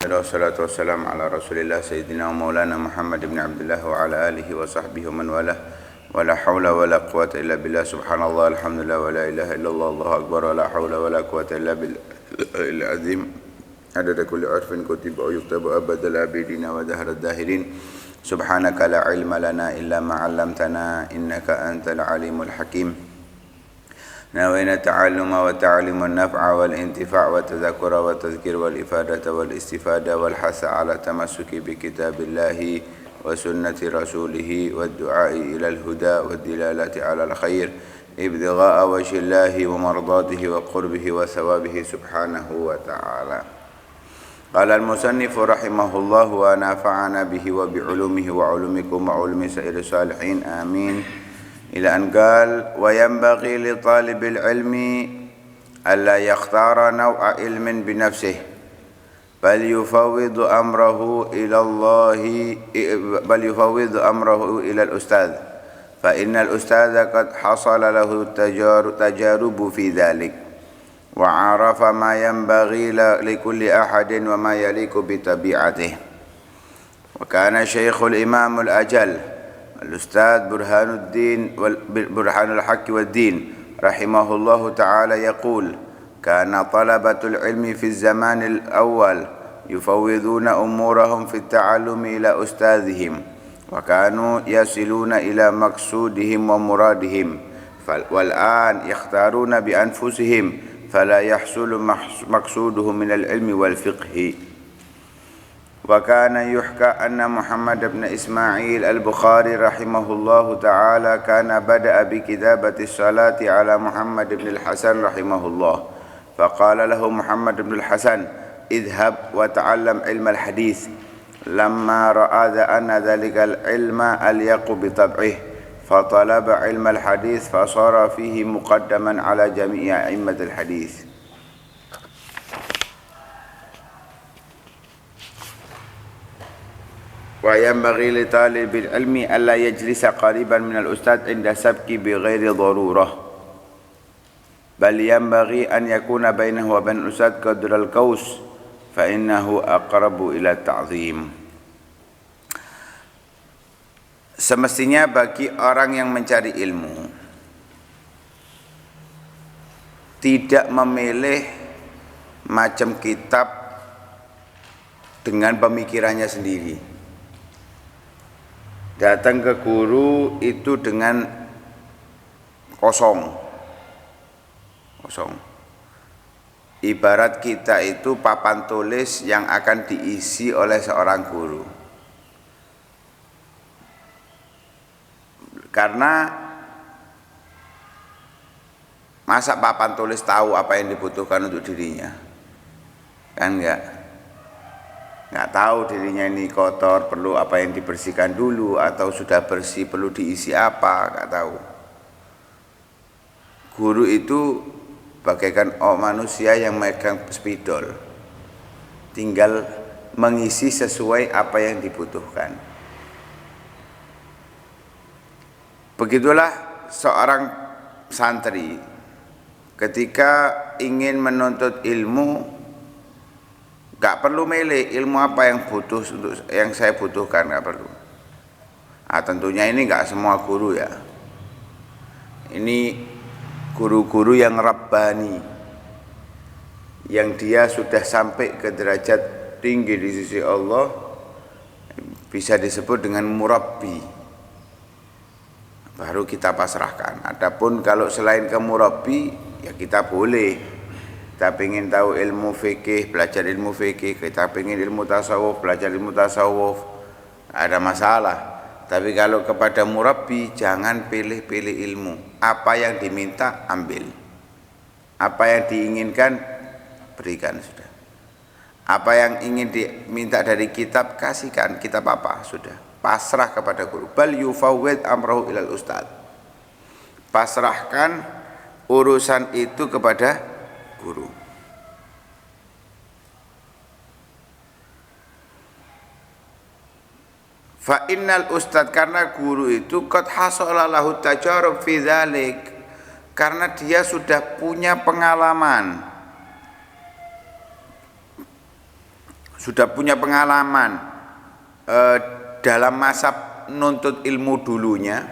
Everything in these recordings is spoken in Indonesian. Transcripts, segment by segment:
Wassalatu wassalamu ala rasulillah sayyidina wa maulana Muhammad ibn Abdullah wa ala alihi wa sahbihi wa man walah wa la hawla wa la quwata illa billah subhanallah alhamdulillah wa la ilaha illallah Allahu akbar wa la hawla wa la quwata illa billahil azim adada kulli arfin kutiba wa yuktabu abadal abidina wa dahra dahirin subhanaka la ilma lana illa ma 'allamtana innaka antal alimul hakim نوينا التعلم والتعليم والنفع والانتفاع والتذكر والتذكير والإفادة والاستفادة والحث على التمسك بكتاب الله وسنة رسوله والدعاء إلى الهدى والدلالة على الخير ابتغاء وجه الله ومرضاته وقربه وثوابه سبحانه وتعالى. قال المصنف رحمه الله ونفعنا به وبعلومه وعلومكم وعلوم سائر الصالحين آمين. إلى أن قال وينبغي لطالب العلم ألا يختار نوع علم بنفسه بل يفوض أمره إلى الأستاذ فإن الأستاذ قد حصل له تجارب في ذلك وعرف ما ينبغي لكل أحد وما يليق بطبيعته. وكان شيخ الإمام الأجل الأستاذ برهان الحق والدين رحمه الله تعالى يقول كان طلبة العلم في الزمان الأول يفوضون أمورهم في التعلم إلى أستاذهم وكانوا يصلون إلى مقصودهم ومرادهم والآن يختارون بأنفسهم فلا يحصل مقصودهم من العلم والفقه. وكان يحكى أن محمد بن إسماعيل البخاري رحمه الله تعالى كان بدأ بكتابة الصلاة على محمد بن الحسن رحمه الله فقال له محمد بن الحسن اذهب وتعلم علم الحديث لما رأى أن ذلك العلم أليق بطبعه فطلب علم الحديث فصار فيه مقدما على جميع أئمة الحديث. وينبغي لطالب العلم ألا يجلس قريبا من الأستاذ عند سبك بغير ضرورة بل ينبغي أن يكون بينه وبين الأستاذ قدر القوس فإنه أقرب إلى التعظيم. Semestinya bagi orang yang mencari ilmu tidak memilih macam kitab dengan pemikirannya sendiri. Datang ke guru itu dengan kosong. Ibarat kita itu papan tulis yang akan diisi oleh seorang guru. Karena masa papan tulis tahu apa yang dibutuhkan untuk dirinya? Kan enggak tahu dirinya ini kotor, perlu apa yang dibersihkan dulu, atau sudah bersih perlu diisi apa, enggak tahu. Guru itu bagaikan manusia yang megang spidol, tinggal mengisi sesuai apa yang dibutuhkan. Begitulah seorang santri ketika ingin menuntut ilmu, gak perlu milih ilmu apa yang saya butuhkan, gak perlu. Tentunya ini gak semua guru ya. Ini guru-guru yang rabbani, yang dia sudah sampai ke derajat tinggi di sisi Allah, bisa disebut dengan murabbi. Baru kita pasrahkan. Adapun kalau selain ke murabbi, ya kita boleh. Kita ingin tahu ilmu fikih, belajar ilmu fikih. Kita ingin ilmu tasawuf, belajar ilmu tasawuf. Ada masalah. Tapi kalau kepada murabbi, jangan pilih-pilih ilmu. Apa yang diminta, ambil. Apa yang diinginkan, berikan sudah. Apa yang ingin diminta dari kitab, kasihkan. Kitab apa? Sudah. Pasrah kepada guru. Bal yufawwid amrahu ilal ustad. Pasrahkan urusan itu kepada guru. Fa innal ustad, karena guru itu qad hasala lahu tajarub fi dzalik, karena dia sudah punya pengalaman, sudah punya pengalaman dalam masa nuntut ilmu dulunya,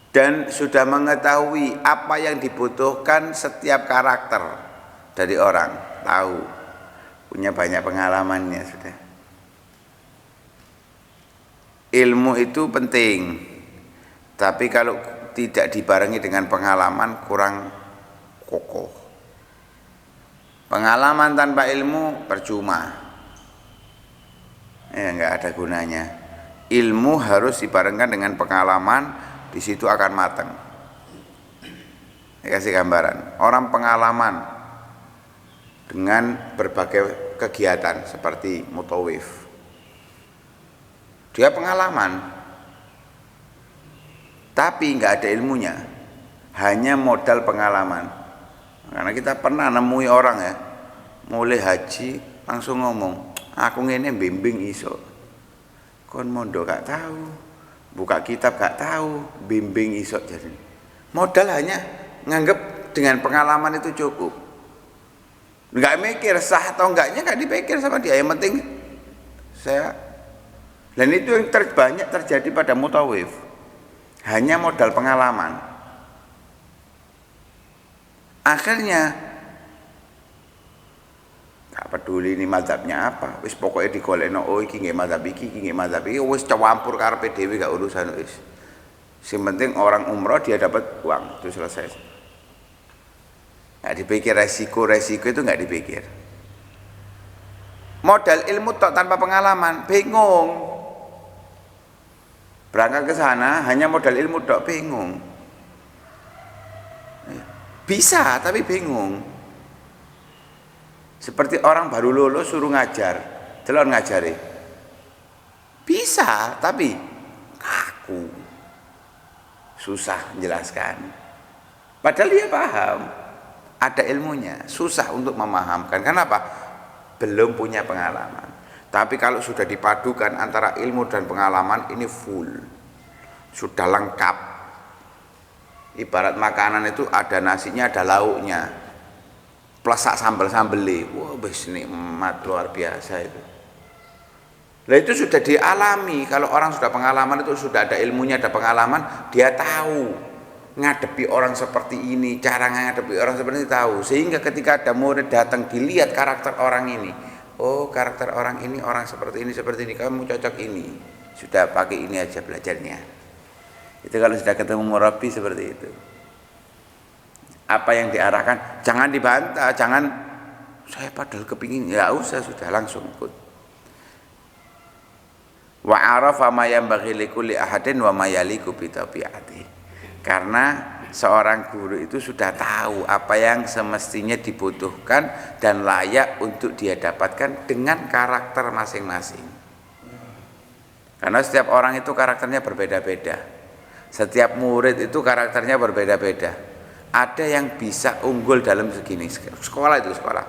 dan sudah mengetahui apa yang dibutuhkan setiap karakter dari orang, tahu, punya banyak pengalamannya sudah. Ilmu itu penting, tapi kalau tidak dibarengi dengan pengalaman kurang kokoh. Pengalaman tanpa ilmu percuma, ya nggak ada gunanya. Ilmu harus dibarengkan dengan pengalaman, di situ akan matang. Saya kasih gambaran, orang pengalaman dengan berbagai kegiatan seperti mutawif, dia pengalaman, tapi nggak ada ilmunya, hanya modal pengalaman. Karena kita pernah nemui orang ya, mulai haji langsung ngomong, aku ngene bimbing iso, kon mondo gak tahu, buka kitab gak tahu, bimbing iso. Jadi modal hanya nganggep dengan pengalaman itu cukup, nggak mikir sah atau enggaknya, nggak dipikir sama dia, yang penting saya. Dan itu yang banyak terjadi pada mutawif, hanya modal pengalaman. Akhirnya gak peduli ini mazhabnya apa, wis pokoknya digolekno, oh iki nggih mazhab iki nggih mazhab iki, wis campur karepe dhewe, gak urusan wis. Sing penting orang umroh dia dapat uang, itu selesai. Gak dipikir resiko itu gak dipikir. Modal ilmu tok tanpa pengalaman, bingung. Berangkat ke sana hanya modal ilmu tok, bingung. Bisa tapi bingung. Seperti orang baru lulus suruh ngajar, celon ngajari. Bisa tapi kaku, susah menjelaskan. Padahal dia paham, ada ilmunya, susah untuk memahamkan. Kenapa? Belum punya pengalaman. Tapi kalau sudah dipadukan antara ilmu dan pengalaman, ini full, sudah lengkap. Ibarat makanan itu ada nasinya, ada lauknya, plesak sambel-sambeli, wah wis nikmat luar biasa itu. Nah itu sudah dialami. Kalau orang sudah pengalaman itu sudah ada ilmunya, ada pengalaman, dia tahu ngadepi orang seperti ini, cara ngadepi orang seperti ini tahu. Sehingga ketika ada murid datang, dilihat karakter orang ini, oh karakter orang ini orang seperti ini, kamu cocok ini, sudah pakai ini aja belajarnya. Itu kalau sudah ketemu murabi seperti itu. Apa yang diarahkan jangan dibantah, jangan saya padahal kepingin, ya usah, sudah langsung ikut. Wa arafa ma yanbaghi likulli ahadin wa ma yaliqu bi tabi'ati. Karena seorang guru itu sudah tahu apa yang semestinya dibutuhkan dan layak untuk dia dapatkan dengan karakter masing-masing. Karena setiap orang itu karakternya berbeda-beda. Setiap murid itu karakternya berbeda-beda. Ada yang bisa unggul dalam segini, sekolah itu sekolah.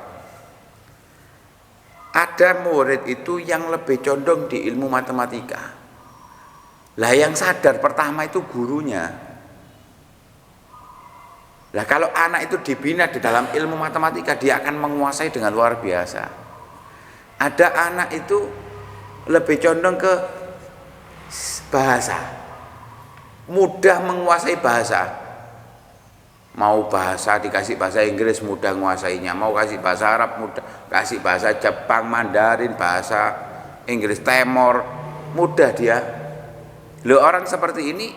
Ada murid itu yang lebih condong di ilmu matematika. Lah yang sadar pertama itu gurunya. Lah kalau anak itu dibina di dalam ilmu matematika, dia akan menguasai dengan luar biasa. Ada anak itu lebih condong ke bahasa, mudah menguasai bahasa. Mau bahasa dikasih bahasa Inggris mudah menguasainya, mau kasih bahasa Arab mudah, kasih bahasa Jepang, Mandarin, bahasa Inggris Timor, mudah dia. Loh orang seperti ini,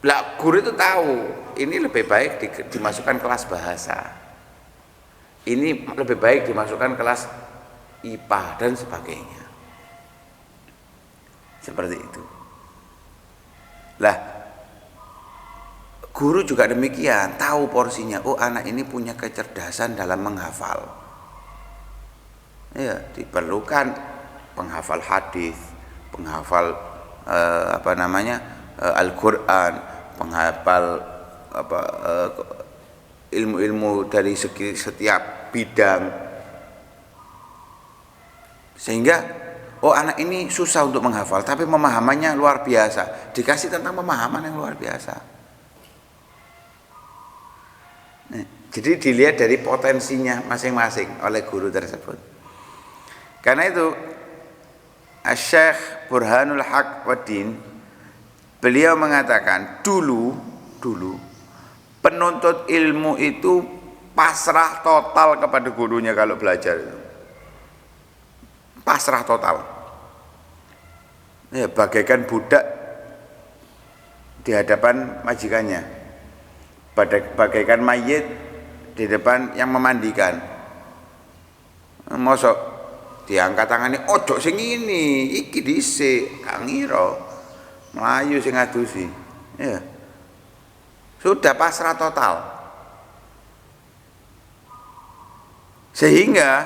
lah guru itu tahu ini lebih baik dimasukkan kelas bahasa, ini lebih baik dimasukkan kelas IPA dan sebagainya, seperti itu. Lah guru juga demikian, tahu porsinya. Oh anak ini punya kecerdasan dalam menghafal, ya diperlukan penghafal hadis, penghafal Al-Quran, penghafal ilmu-ilmu dari setiap bidang, sehingga oh anak ini susah untuk menghafal tapi pemahamannya luar biasa, dikasih tentang pemahaman yang luar biasa. Nah, jadi dilihat dari potensinya masing-masing oleh guru tersebut. Karena itu Asy-Syaikh Burhanul Haq Waddin beliau mengatakan dulu penuntut ilmu itu pasrah total kepada gurunya kalau belajar itu. Pasrah total. Ya, bagaikan budak di hadapan majikannya. Bagaikan mayit di depan yang memandikan. Mosok diangkat tangannya, ojo sing ini, iki dhisik, gak ngira. Melayu sing ngadusi. Ya. Sudah pasrah total. Sehingga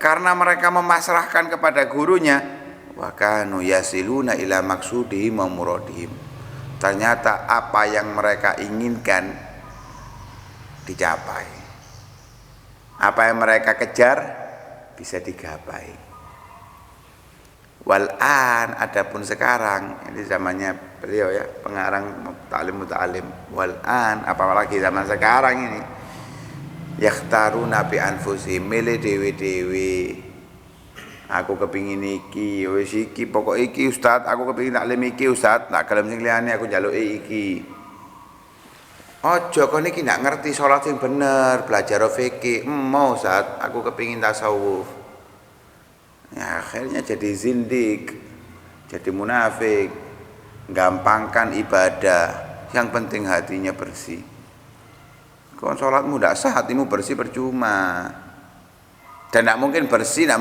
karena mereka memasrahkan kepada gurunya, wa kanu yasiluna ila maksudihim wa muradihim. Ternyata apa yang mereka inginkan dicapai. Apa yang mereka kejar bisa digapai. Wal'an, adapun sekarang, ini zamannya beliau ya, pengarang Ta'lim Muta'alim. Wal'an, apalagi zaman sekarang ini, yakhtaruna bi anfusihim, milih dewi-dewi. Aku kepingin iki, wis iki, pokok iki Ustaz, aku kepingin taklim iki Ustaz, tak gelem sing liyane aku njaluk iki. Ojo kon iki ndak ngerti salat sing bener, belajar fikih. Mau Ustaz, aku kepingin tasawuf. Ya akhirnya jadi zindik, jadi munafik. Gampangkan ibadah, yang penting hatinya bersih. Kon salatmu ndak sah, hatimu bersih percuma. Dan ndak mungkin bersih, ndak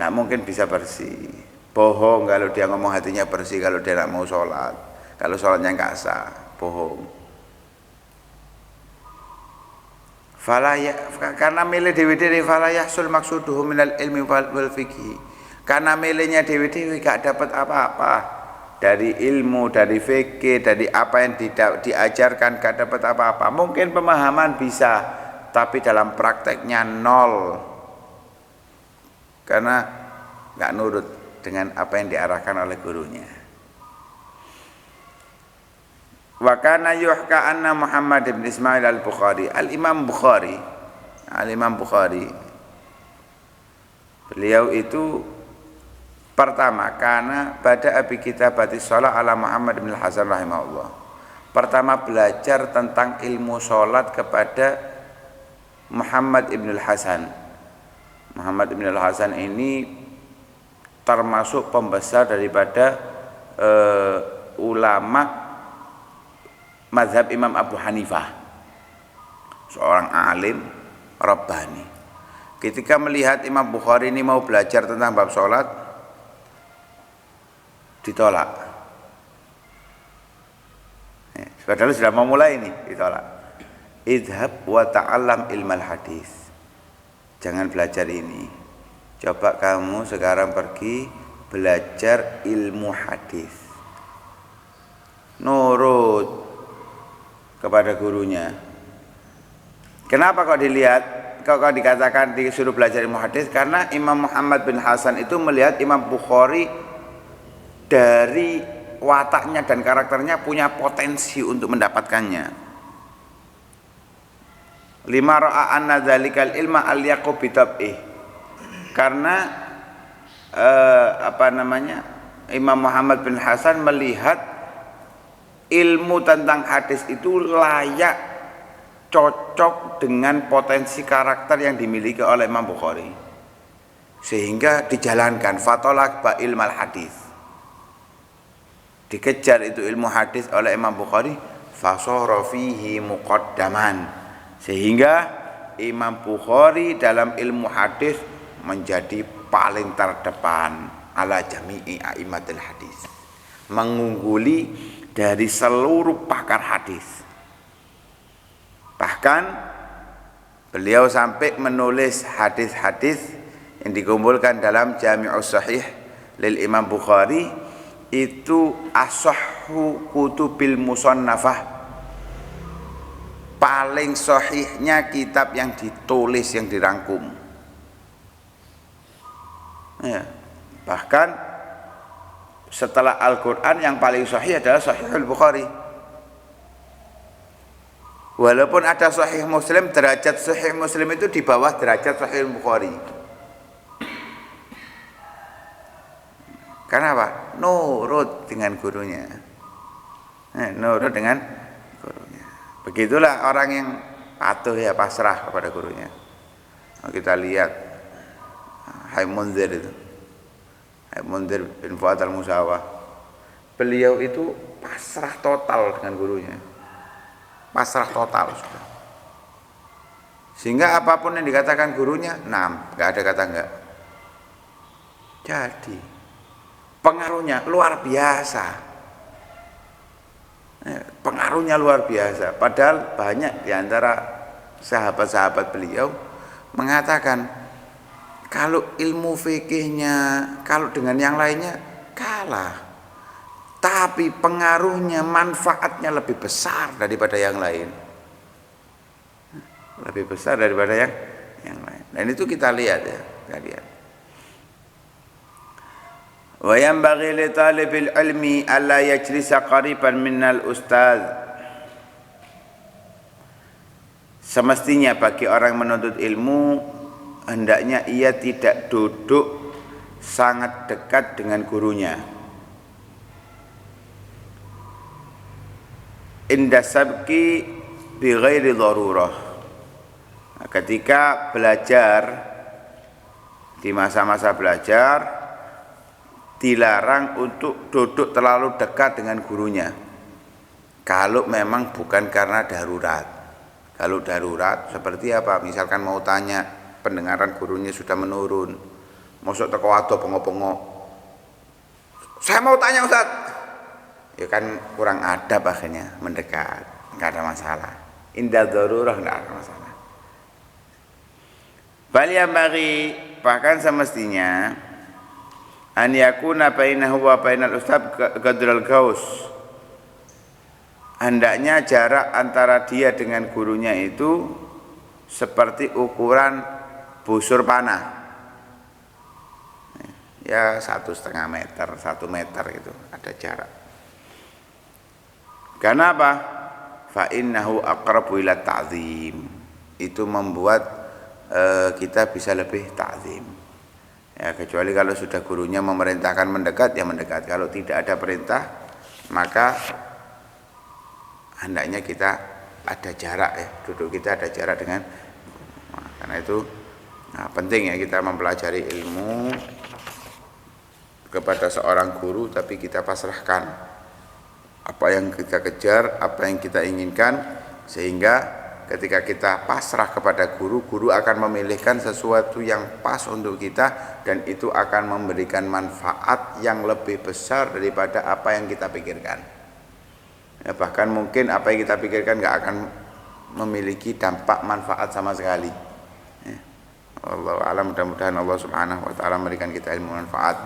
mungkin bisa bersih. Bohong kalau dia ngomong hatinya bersih, kalau dia ndak mau sholat. Kalau sholatnya nggak sah, bohong. Karena milih dewi-dewi fala yahsul maksuduhu minal ilmi wal fikih. Karena milihnya dewi-dewi gak dapat apa-apa dari ilmu, dari fikih, dari apa yang diajarkan gak dapat apa-apa. Mungkin pemahaman bisa, tapi dalam prakteknya nol. Karena gak nurut dengan apa yang diarahkan oleh gurunya. Wa kana yuhka anna Muhammad bin Ismail al-Bukhari, Al-Imam Bukhari, beliau itu pertama karena pada abi kitabati shalah ala Muhammad bin Hasan rahimahullah. Pertama belajar tentang ilmu salat kepada Muhammad ibn al-Hasan. Muhammad ibn al-Hasan ini termasuk pembesar daripada ulama mazhab Imam Abu Hanifah, seorang alim Rabbani. Ketika melihat Imam Bukhari ini mau belajar tentang bab sholat, ditolak. Padahal sudah mau mulai ini, ditolak. Idhab wa ta'allam ilmal hadis. Jangan belajar ini. Coba kamu sekarang pergi belajar ilmu hadis. Nurut kepada gurunya. Kenapa kok dikatakan disuruh belajar ilmu hadis? Karena Imam Muhammad bin Hasan itu melihat Imam Bukhari dari wataknya dan karakternya punya potensi untuk mendapatkannya. Lima ra'a anna dzalikal ilma al-yaqu bitab'ih. Karena Imam Muhammad bin Hasan melihat ilmu tentang hadis itu layak cocok dengan potensi karakter yang dimiliki oleh Imam Bukhari, sehingga dijalankan fatolak ba ilmal hadis, dikejar itu ilmu hadis oleh Imam Bukhari, fasara fihi muqaddaman, sehingga Imam Bukhari dalam ilmu hadis menjadi paling terdepan ala jami'i a'immatil hadis, mengungguli dari seluruh pakar hadis. Bahkan beliau sampai menulis hadis-hadis yang dikumpulkan dalam Jami'us Sahih lil Imam Bukhari, itu ashahhu kutubil musannafah, paling sahihnya kitab yang ditulis, yang dirangkum. Ya, bahkan setelah Al-Quran yang paling sahih adalah Sahihul Bukhari. Walaupun ada Sahih Muslim, derajat Sahih Muslim itu di bawah derajat Sahih Bukhari. Karena apa? Nurut dengan gurunya. Nurut dengan gurunya. Begitulah orang yang patuh ya, pasrah kepada gurunya. Kita lihat Habib Munzir itu, Habib Munzir bin Fuad al-Musawah. Beliau itu pasrah total dengan gurunya. Pasrah total sudah. Sehingga apapun yang dikatakan gurunya, nggak ada kata enggak. Jadi pengaruhnya luar biasa. Pengaruhnya luar biasa. Padahal banyak di antara sahabat-sahabat beliau mengatakan kalau ilmu fikihnya, kalau dengan yang lainnya kalah. Tapi pengaruhnya, manfaatnya lebih besar daripada yang lain. Lebih besar daripada yang lain. Dan itu kita lihat ya, kita lihat. Wa yanbaghi li talibil ilmi alla yajlisa qariban minnal ustaz. Semestinya bagi orang menuntut ilmu hendaknya ia tidak duduk sangat dekat dengan gurunya. Inda sabki bi ghairi darurah. Ketika belajar, di masa-masa belajar dilarang untuk duduk terlalu dekat dengan gurunya. Kalau memang bukan karena darurat. Kalau darurat seperti apa? Misalkan mau tanya, pendengaran gurunya sudah menurun. Mosok teko ado bengok-bengok. Saya mau tanya Ustaz. Ya kan kurang adab akhirnya mendekat, nggak ada masalah. Indah darurah nggak ada masalah. Bal yambaghi, bahkan semestinya an yakuna bainahu wa bainal ustaz qadral gaus. Hendaknya jarak antara dia dengan gurunya itu seperti ukuran busur panah. Ya 1,5 meter, 1 meter gitu ada jarak. Karena apa? Fa innahu aqrabu ila ta'zim. Itu membuat kita bisa lebih ta'zim. Ya, kecuali kalau sudah gurunya memerintahkan mendekat, ya mendekat. Kalau tidak ada perintah, maka hendaknya kita ada jarak ya. Duduk kita ada jarak dengan. Karena itu penting ya kita mempelajari ilmu kepada seorang guru, tapi kita pasrahkan apa yang kita kejar, apa yang kita inginkan, sehingga ketika kita pasrah kepada guru, guru akan memilihkan sesuatu yang pas untuk kita, dan itu akan memberikan manfaat yang lebih besar daripada apa yang kita pikirkan. Ya, bahkan mungkin apa yang kita pikirkan nggak akan memiliki dampak manfaat sama sekali. Ya. Wallahu a'lam, mudah-mudahan Allah Subhanahu wa taala memberikan kita ilmu manfaat.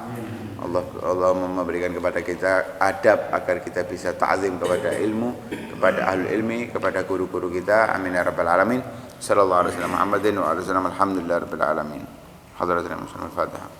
Allah memberikan kepada kita adab agar kita bisa ta'zim kepada ilmu, kepada ahlul ilmi, kepada guru-guru kita. Amin ya rabbal alamin. Sallallahu alaihi wasallam Muhammadin wa alihi wasallam. Alhamdulillah rabbil alamin. Hadratul Muslim al-Fatihah.